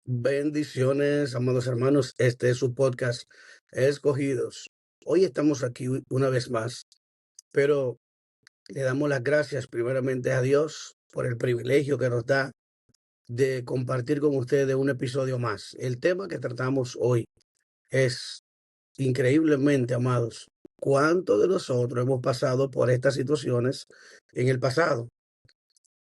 Bendiciones, amados hermanos. Este es su podcast Escogidos. Hoy estamos aquí una vez más, pero le damos las gracias primeramente a Dios por el privilegio que nos da de compartir con ustedes un episodio más. El tema que tratamos hoy es increíblemente, amados, cuántos de nosotros hemos pasado por estas situaciones en el pasado.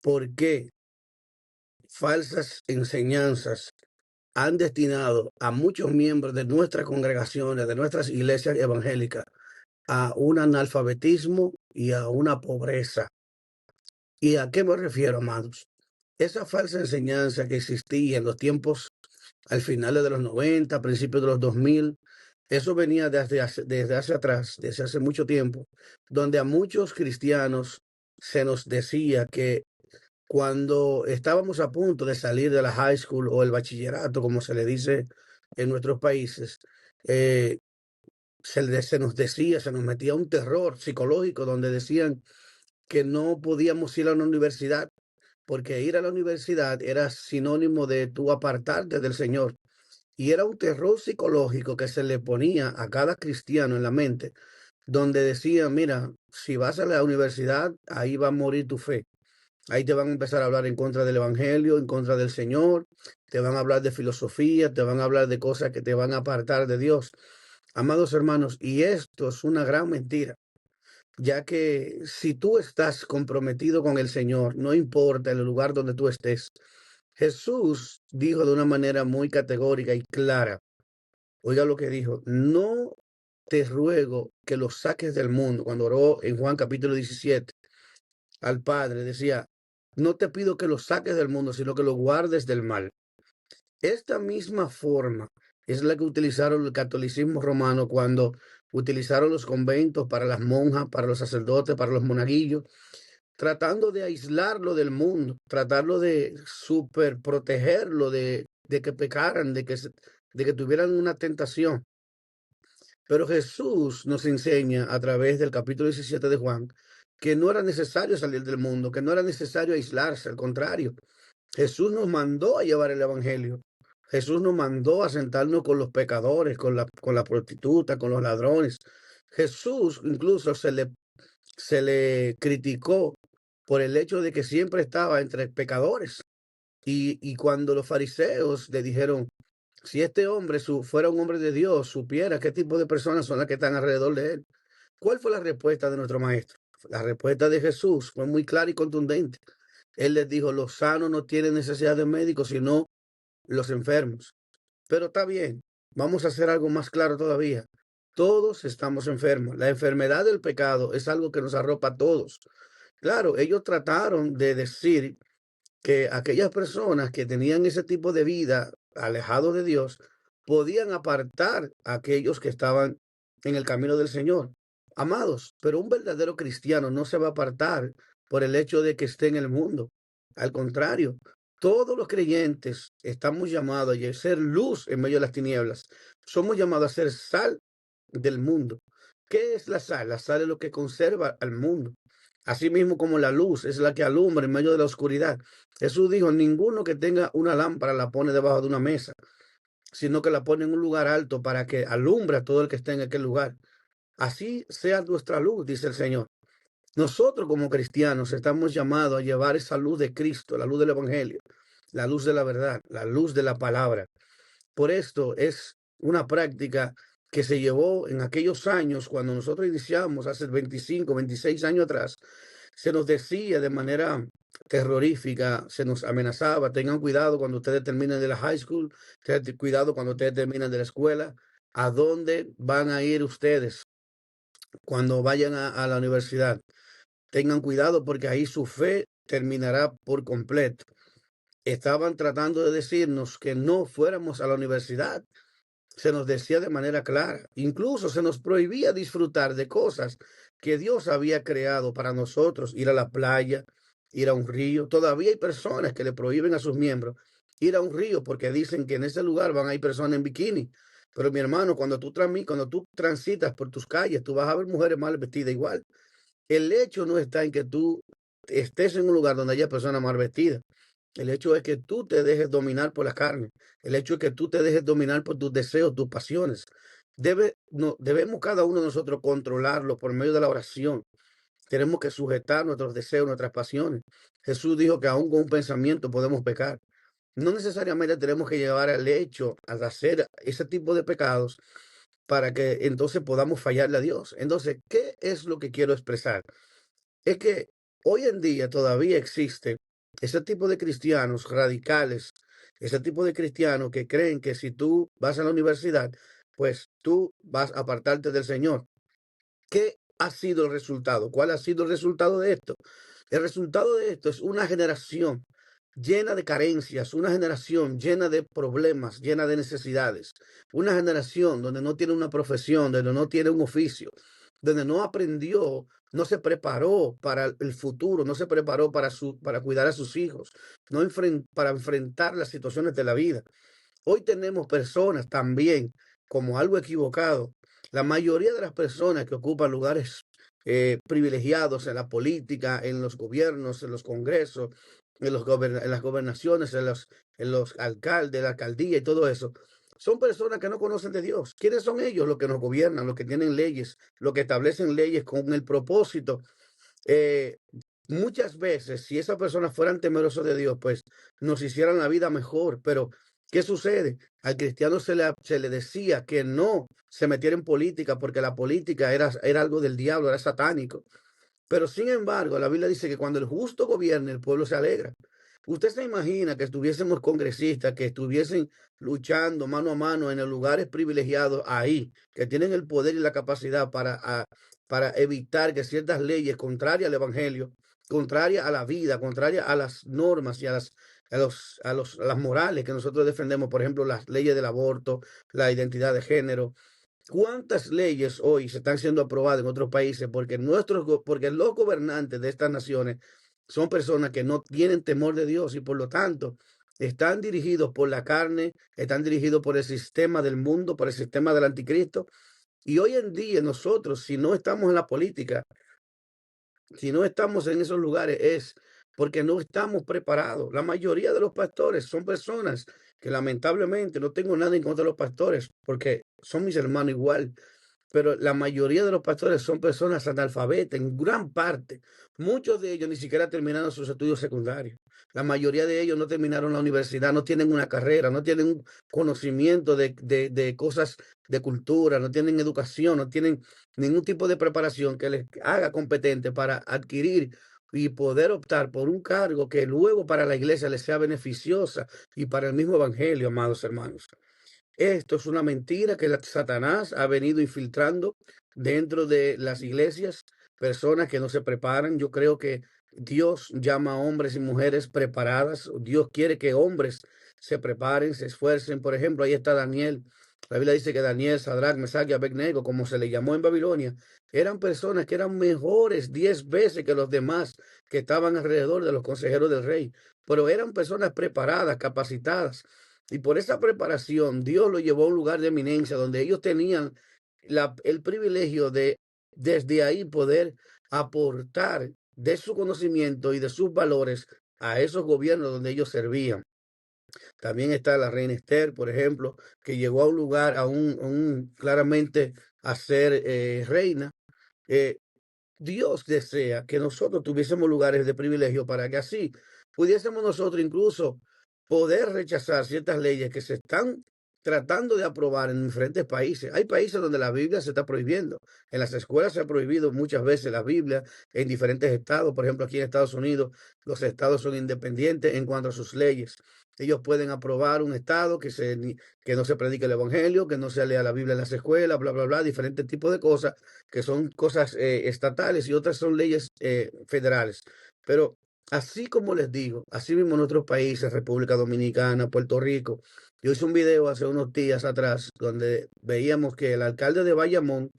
¿Por qué falsas enseñanzas han destinado a muchos miembros de nuestras congregaciones, de nuestras iglesias evangélicas, a un analfabetismo y a una pobreza? ¿Y a qué me refiero, amados? Esa falsa enseñanza que existía en los tiempos al finales de los 90, principios de los 2000, eso venía desde hace atrás, desde hace mucho tiempo, donde a muchos cristianos se nos decía que cuando estábamos a punto de salir de la high school o el bachillerato, como se le dice en nuestros países, eh, se nos decía, se nos metía un terror psicológico donde decían que no podíamos ir a la universidad, porque ir a la universidad era sinónimo de tú apartarte del Señor. Y era un terror psicológico que se le ponía a cada cristiano en la mente, donde decían, mira, si vas a la universidad, ahí va a morir tu fe. Ahí te van a empezar a hablar en contra del evangelio, en contra del Señor, te van a hablar de filosofía, te van a hablar de cosas que te van a apartar de Dios. Amados hermanos, y esto es una gran mentira, ya que si tú estás comprometido con el Señor, no importa el lugar donde tú estés, Jesús dijo de una manera muy categórica y clara, oiga lo que dijo, no te ruego que los saques del mundo, cuando oró en Juan capítulo 17 al Padre, decía, no te pido que los saques del mundo, sino que los guardes del mal. Esta misma forma es la que utilizaron el catolicismo romano cuando utilizaron los conventos para las monjas, para los sacerdotes, para los monaguillos, tratando de aislarlo del mundo, tratarlo de super protegerlo de que pecaran, de que tuvieran una tentación. Pero Jesús nos enseña a través del capítulo 17 de Juan que no era necesario salir del mundo, que no era necesario aislarse, al contrario. Jesús nos mandó a llevar el evangelio. Jesús nos mandó a sentarnos con los pecadores, con la prostituta, con los ladrones. Jesús incluso se le criticó por el hecho de que siempre estaba entre pecadores. Y cuando los fariseos le dijeron, si este hombre fuera un hombre de Dios, supiera qué tipo de personas son las que están alrededor de él. ¿Cuál fue la respuesta de nuestro maestro? La respuesta de Jesús fue muy clara y contundente. Él les dijo, los sanos no tienen necesidad de médicos, sino los enfermos. Pero está bien, vamos a hacer algo más claro todavía. Todos estamos enfermos. La enfermedad del pecado es algo que nos arropa a todos. Claro, ellos trataron de decir que aquellas personas que tenían ese tipo de vida alejado de Dios podían apartar a aquellos que estaban en el camino del Señor. Amados, pero un verdadero cristiano no se va a apartar por el hecho de que esté en el mundo. Al contrario, todos los creyentes estamos llamados a ser luz en medio de las tinieblas. Somos llamados a ser sal del mundo. ¿Qué es la sal? La sal es lo que conserva al mundo. Asimismo como la luz es la que alumbra en medio de la oscuridad. Jesús dijo, ninguno que tenga una lámpara la pone debajo de una mesa, sino que la pone en un lugar alto para que alumbre a todo el que esté en aquel lugar. Así sea nuestra luz, dice el Señor. Nosotros como cristianos estamos llamados a llevar esa luz de Cristo, la luz del Evangelio, la luz de la verdad, la luz de la palabra. Por esto es una práctica que se llevó en aquellos años cuando nosotros iniciamos, hace 25, 26 años atrás, se nos decía de manera terrorífica, se nos amenazaba, tengan cuidado cuando ustedes terminen de la high school, tengan cuidado cuando ustedes terminen de la escuela, ¿a dónde van a ir ustedes cuando vayan a la universidad? Tengan cuidado porque ahí su fe terminará por completo. Estaban tratando de decirnos que no fuéramos a la universidad. Se nos decía de manera clara, incluso se nos prohibía disfrutar de cosas que Dios había creado para nosotros, ir a la playa, ir a un río. Todavía hay personas que le prohíben a sus miembros ir a un río porque dicen que en ese lugar van a ir personas en bikini. Pero mi hermano, cuando tú transitas por tus calles, tú vas a ver mujeres mal vestidas igual. El hecho no está en que tú estés en un lugar donde haya personas mal vestidas. El hecho es que tú te dejes dominar por la carne. El hecho es que tú te dejes dominar por tus deseos, tus pasiones. No, debemos cada uno de nosotros controlarlo por medio de la oración. Tenemos que sujetar nuestros deseos, nuestras pasiones. Jesús dijo que aún con un pensamiento podemos pecar. No necesariamente tenemos que llevar al hecho, a hacer ese tipo de pecados para que entonces podamos fallarle a Dios. Entonces, ¿qué es lo que quiero expresar? Es que hoy en día todavía existe ese tipo de cristianos radicales, ese tipo de cristianos que creen que si tú vas a la universidad, pues tú vas a apartarte del Señor. ¿Qué ha sido el resultado? ¿Cuál ha sido el resultado de esto? El resultado de esto es una generación llena de carencias, una generación llena de problemas, llena de necesidades, una generación donde no tiene una profesión, donde no tiene un oficio, donde no aprendió, no se preparó para el futuro, no se preparó para cuidar a sus hijos, no para enfrentar las situaciones de la vida. Hoy tenemos personas también, como algo equivocado, la mayoría de las personas que ocupan lugares privilegiados en la política, en los gobiernos, en los congresos, en las gobernaciones, en los alcaldes, la alcaldía y todo eso, son personas que no conocen de Dios. ¿Quiénes son ellos? Los que nos gobiernan, los que tienen leyes, los que establecen leyes con el propósito eh, muchas veces, si esas personas fueran temerosos de Dios, pues nos hicieran la vida mejor. Pero, ¿qué sucede? Al cristiano se le decía que no se metiera en política porque la política era algo del diablo, era satánico. Pero sin embargo, la Biblia dice que cuando el justo gobierne, el pueblo se alegra. Usted se imagina que estuviésemos congresistas, que estuviesen luchando mano a mano en los lugares privilegiados ahí, que tienen el poder y la capacidad para evitar que ciertas leyes contrarias al evangelio, contrarias a la vida, contrarias a las normas y a las morales que nosotros defendemos, por ejemplo, las leyes del aborto, la identidad de género. ¿Cuántas leyes hoy se están siendo aprobadas en otros países porque los gobernantes de estas naciones son personas que no tienen temor de Dios y por lo tanto están dirigidos por la carne, están dirigidos por el sistema del mundo, por el sistema del anticristo? Y hoy en día nosotros, si no estamos en la política, si no estamos en esos lugares, es porque no estamos preparados. La mayoría de los pastores son personas que lamentablemente, no tengo nada en contra de los pastores, porque son mis hermanos igual, pero la mayoría de los pastores son personas analfabetas en gran parte. Muchos de ellos ni siquiera terminaron sus estudios secundarios. La mayoría de ellos no terminaron la universidad, no tienen una carrera, no tienen un conocimiento de cosas de cultura, no tienen educación, no tienen ningún tipo de preparación que les haga competente para adquirir y poder optar por un cargo que luego para la iglesia les sea beneficiosa y para el mismo evangelio, amados hermanos. Esto es una mentira que Satanás ha venido infiltrando dentro de las iglesias, personas que no se preparan. Yo creo que Dios llama a hombres y mujeres preparadas. Dios quiere que hombres se preparen, se esfuercen. Por ejemplo, ahí está Daniel. La Biblia dice que Daniel, Sadrach, Mesach y Abednego, como se le llamó en Babilonia, eran personas que eran mejores 10 veces que los demás que estaban alrededor de los consejeros del rey, pero eran personas preparadas, capacitadas. Y por esa preparación, Dios lo llevó a un lugar de eminencia donde ellos tenían el privilegio de desde ahí poder aportar de su conocimiento y de sus valores a esos gobiernos donde ellos servían. También está la reina Esther, por ejemplo, que llegó a un lugar, claramente a ser reina. Eh, Dios desea que nosotros tuviésemos lugares de privilegio para que así pudiésemos nosotros incluso poder rechazar ciertas leyes que se están tratando de aprobar en diferentes países. Hay países donde la Biblia se está prohibiendo. En las escuelas se ha prohibido muchas veces la Biblia en diferentes estados. Por ejemplo, aquí en Estados Unidos, los estados son independientes en cuanto a sus leyes. Ellos pueden aprobar un estado que no se predique el evangelio, que no se lea la Biblia en las escuelas, bla, bla, bla, diferentes tipos de cosas que son cosas estatales y otras son leyes federales. Pero así como les digo, así mismo en otros países, República Dominicana, Puerto Rico, yo hice un video hace unos días atrás donde veíamos que el alcalde de Bayamón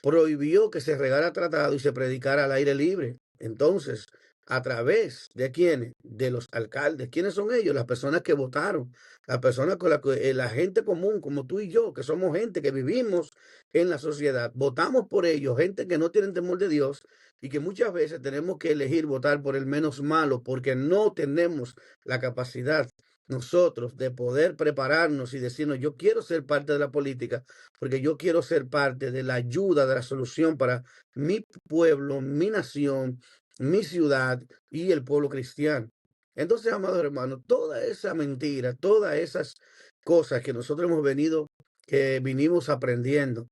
prohibió que se regara tratado y se predicara al aire libre. Entonces, ¿A través de quiénes? De los alcaldes. ¿Quiénes son ellos? Las personas que votaron, las personas con la gente común, como tú y yo, que somos gente que vivimos en la sociedad. Votamos por ellos, gente que no tiene temor de Dios y que muchas veces tenemos que elegir votar por el menos malo porque no tenemos la capacidad nosotros de poder prepararnos y decirnos, yo quiero ser parte de la política porque yo quiero ser parte de la ayuda, de la solución para mi pueblo, mi nación, mi ciudad y el pueblo cristiano. Entonces, amados hermanos, toda esa mentira, todas esas cosas que nosotros hemos venido, que vinimos aprendiendo,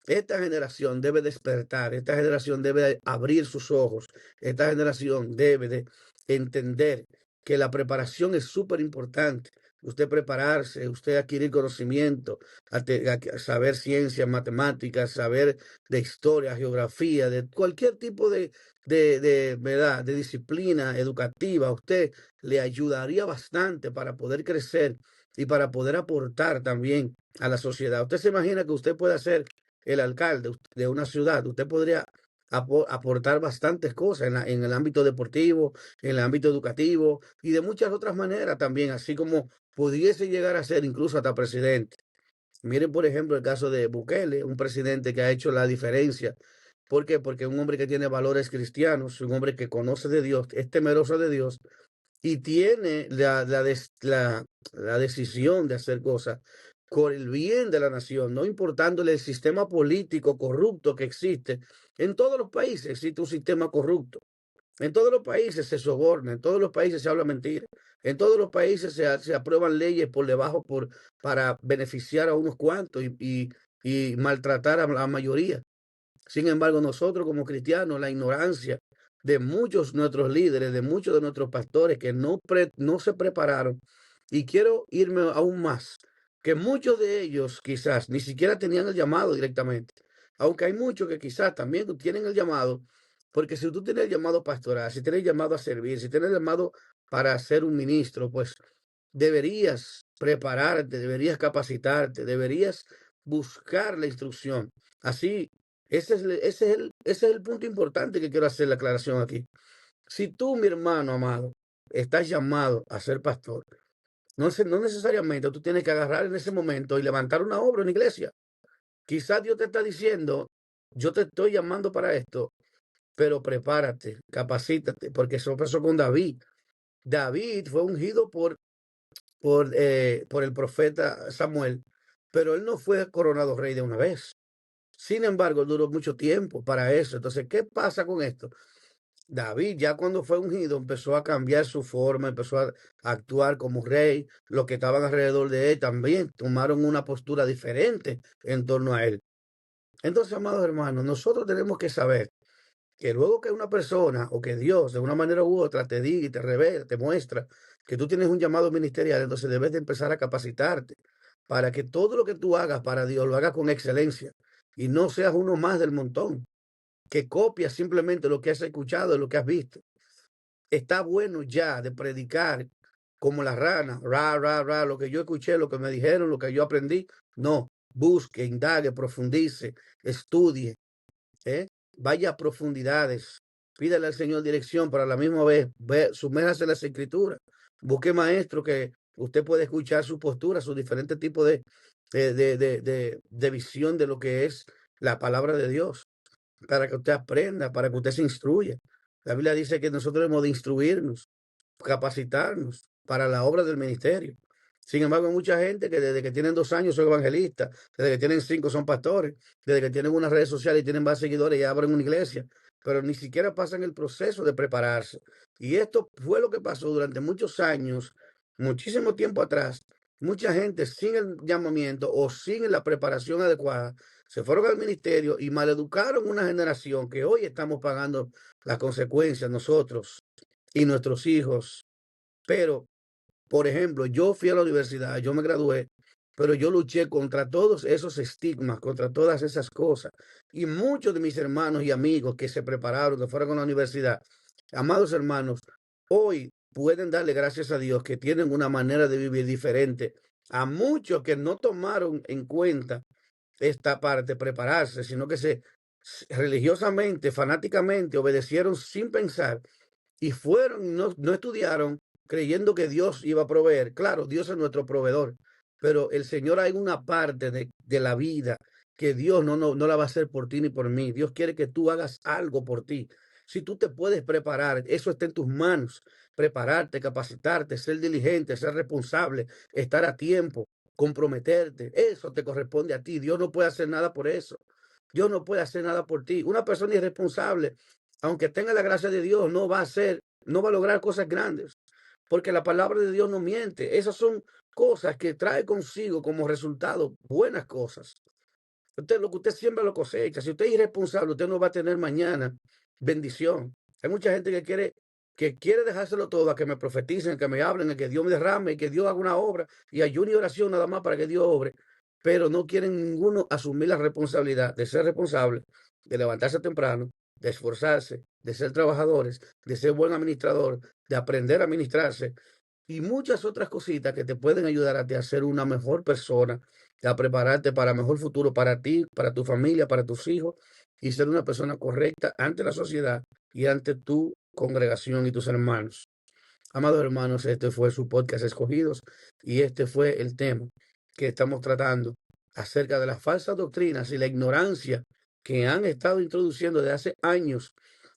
esta generación debe despertar, esta generación debe abrir sus ojos, esta generación debe de entender que la preparación es súper importante. Usted prepararse, usted adquirir conocimiento, saber ciencias, matemáticas, saber de historia, geografía, de cualquier tipo ¿verdad? De disciplina educativa, a usted le ayudaría bastante para poder crecer y para poder aportar también a la sociedad. Usted se imagina que usted puede ser el alcalde de una ciudad, usted podría aportar bastantes cosas en el ámbito deportivo, en el ámbito educativo y de muchas otras maneras también, así como pudiese llegar a ser incluso hasta presidente. Miren, por ejemplo, el caso de Bukele, un presidente que ha hecho la diferencia. ¿Por qué? Porque es un hombre que tiene valores cristianos, un hombre que conoce de Dios, es temeroso de Dios y tiene la decisión de hacer cosas por el bien de la nación, no importándole el sistema político corrupto que existe. En todos los países existe un sistema corrupto. En todos los países se soborna, en todos los países se habla mentira, en todos los países se aprueban leyes por debajo para beneficiar a unos cuantos y maltratar a la mayoría. Sin embargo, nosotros como cristianos, la ignorancia de muchos de nuestros líderes, de muchos de nuestros pastores que no se prepararon, y quiero irme aún más, que muchos de ellos quizás ni siquiera tenían el llamado directamente, aunque hay muchos que quizás también tienen el llamado, porque si tú tienes el llamado pastoral, si tienes el llamado a servir, si tienes el llamado para ser un ministro, pues deberías prepararte, deberías capacitarte, deberías buscar la instrucción. Así ese es el punto importante que quiero hacer la aclaración aquí. Si tú, mi hermano amado, estás llamado a ser pastor, no necesariamente tú tienes que agarrar en ese momento y levantar una obra en la iglesia. Quizás Dios te está diciendo, yo te estoy llamando para esto, pero prepárate, capacítate, porque eso pasó con David. David fue ungido por el profeta Samuel, pero él no fue coronado rey de una vez. Sin embargo, duró mucho tiempo para eso. Entonces, ¿qué pasa con esto? David, ya cuando fue ungido, empezó a cambiar su forma, empezó a actuar como rey. Los que estaban alrededor de él también tomaron una postura diferente en torno a él. Entonces, amados hermanos, nosotros tenemos que saber que luego que una persona o que Dios de una manera u otra te diga y te revela, te muestra que tú tienes un llamado ministerial, entonces debes de empezar a capacitarte para que todo lo que tú hagas para Dios lo hagas con excelencia y no seas uno más del montón que copias simplemente lo que has escuchado, lo que has visto. Está bueno ya de predicar como la rana, lo que yo escuché, lo que me dijeron, lo que yo aprendí. No, busque, indague, profundice, estudie, ¿eh? Vaya a profundidades, pídale al Señor dirección, pero a la misma vez sumérjase en las escrituras, busque maestro que usted puede escuchar su postura, sus diferentes tipos de visión de lo que es la palabra de Dios, para que usted aprenda, para que usted se instruya. La Biblia dice que nosotros hemos de instruirnos, capacitarnos para la obra del ministerio. Sin embargo, hay mucha gente que desde que tienen 2 años son evangelistas, desde que tienen 5 son pastores, desde que tienen unas redes sociales y tienen más seguidores y abren una iglesia, pero ni siquiera pasan el proceso de prepararse. Y esto fue lo que pasó durante muchos años, muchísimo tiempo atrás. Mucha gente sin el llamamiento o sin la preparación adecuada se fueron al ministerio y maleducaron una generación que hoy estamos pagando las consecuencias nosotros y nuestros hijos. Pero por ejemplo, yo fui a la universidad, yo me gradué, pero yo luché contra todos esos estigmas, contra todas esas cosas. Y muchos de mis hermanos y amigos que se prepararon, que fueron a la universidad, amados hermanos, hoy pueden darle gracias a Dios que tienen una manera de vivir diferente a muchos que no tomaron en cuenta esta parte, prepararse, sino que religiosamente, fanáticamente, obedecieron sin pensar y fueron, no estudiaron creyendo que Dios iba a proveer. Claro, Dios es nuestro proveedor, pero el Señor hay una parte de la vida que Dios no la va a hacer por ti ni por mí. Dios quiere que tú hagas algo por ti. Si tú te puedes preparar, eso está en tus manos. Prepararte, capacitarte, ser diligente, ser responsable, estar a tiempo, comprometerte. Eso te corresponde a ti. Dios no puede hacer nada por eso. Dios no puede hacer nada por ti. Una persona irresponsable, aunque tenga la gracia de Dios, no va a lograr cosas grandes, porque la palabra de Dios no miente. Esas son cosas que trae consigo como resultado buenas cosas. Usted, lo que usted siembra lo cosecha. Si usted es irresponsable, usted no va a tener mañana bendición. Hay mucha gente que quiere dejárselo todo a que me profeticen, que me hablen, a que Dios me derrame, que Dios haga una obra y ayuno y oración nada más para que Dios obre, pero no quieren ninguno asumir la responsabilidad de ser responsable, de levantarse temprano, de esforzarse, de ser trabajadores, de ser buen administrador, de aprender a administrarse y muchas otras cositas que te pueden ayudar a ti a ser una mejor persona, a prepararte para mejor futuro para ti, para tu familia, para tus hijos y ser una persona correcta ante la sociedad y ante tu congregación y tus hermanos. Amados hermanos, este fue su podcast Escogidos y este fue el tema que estamos tratando acerca de las falsas doctrinas y la ignorancia que han estado introduciendo desde hace años.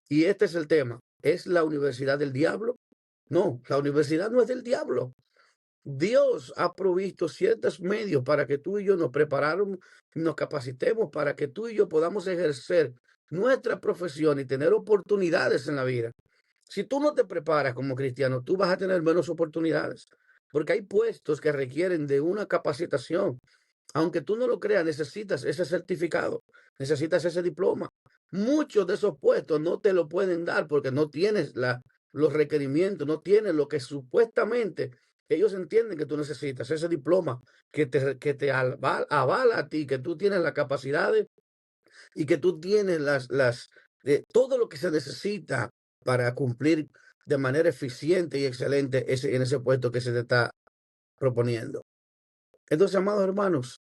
Y este es el tema. ¿Es la universidad del diablo? No, la universidad no es del diablo. Dios ha provisto ciertos medios para que tú y yo nos preparamos, nos capacitemos para que tú y yo podamos ejercer nuestra profesión y tener oportunidades en la vida. Si tú no te preparas como cristiano, tú vas a tener menos oportunidades, porque hay puestos que requieren de una capacitación. Aunque tú no lo creas, necesitas ese certificado, necesitas ese diploma. Muchos de esos puestos no te lo pueden dar porque no tienes los requerimientos, no tienes lo que supuestamente ellos entienden que tú necesitas, ese diploma que te avala a ti, que tú tienes la capacidad y que tú tienes todo lo que se necesita para cumplir de manera eficiente y excelente en ese puesto que se te está proponiendo. Entonces, amados hermanos,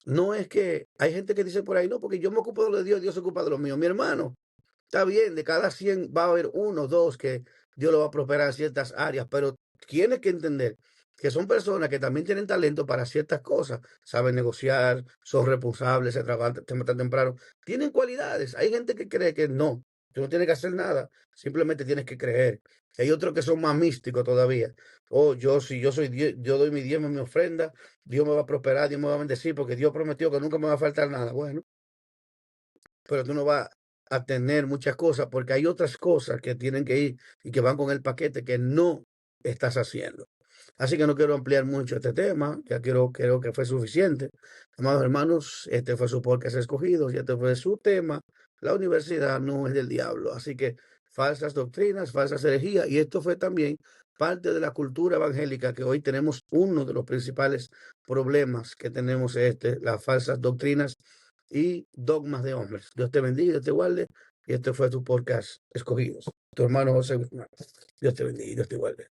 no es que hay gente que dice por ahí, no, porque yo me ocupo de lo de Dios, Dios se ocupa de lo mío. Mi hermano, está bien, de cada 100 va a haber uno o dos que Dios lo va a prosperar en ciertas áreas, pero tienes que entender que son personas que también tienen talento para ciertas cosas, saben negociar, son responsables, se trabajan temprano, tienen cualidades. Hay gente que cree que no, tú no tienes que hacer nada, simplemente tienes que creer. Hay otros que son más místicos todavía. Oh, si yo soy Dios, yo doy mi diezmo, mi ofrenda, Dios me va a prosperar, Dios me va a bendecir, porque Dios prometió que nunca me va a faltar nada. Bueno, pero tú no vas a tener muchas cosas porque hay otras cosas que tienen que ir y que van con el paquete que no estás haciendo. Así que no quiero ampliar mucho este tema, ya creo que fue suficiente. Amados hermanos, este fue su podcast escogido y este fue su tema. La universidad no es del diablo. Así que falsas doctrinas, falsas herejías, y esto fue también parte de la cultura evangélica que hoy tenemos uno de los principales problemas que tenemos las falsas doctrinas y dogmas de hombres. Dios te bendiga, Dios te guarde. Y este fue tu podcast Escogidos. Tu hermano José Guzmán. Dios te bendiga y Dios te guarde.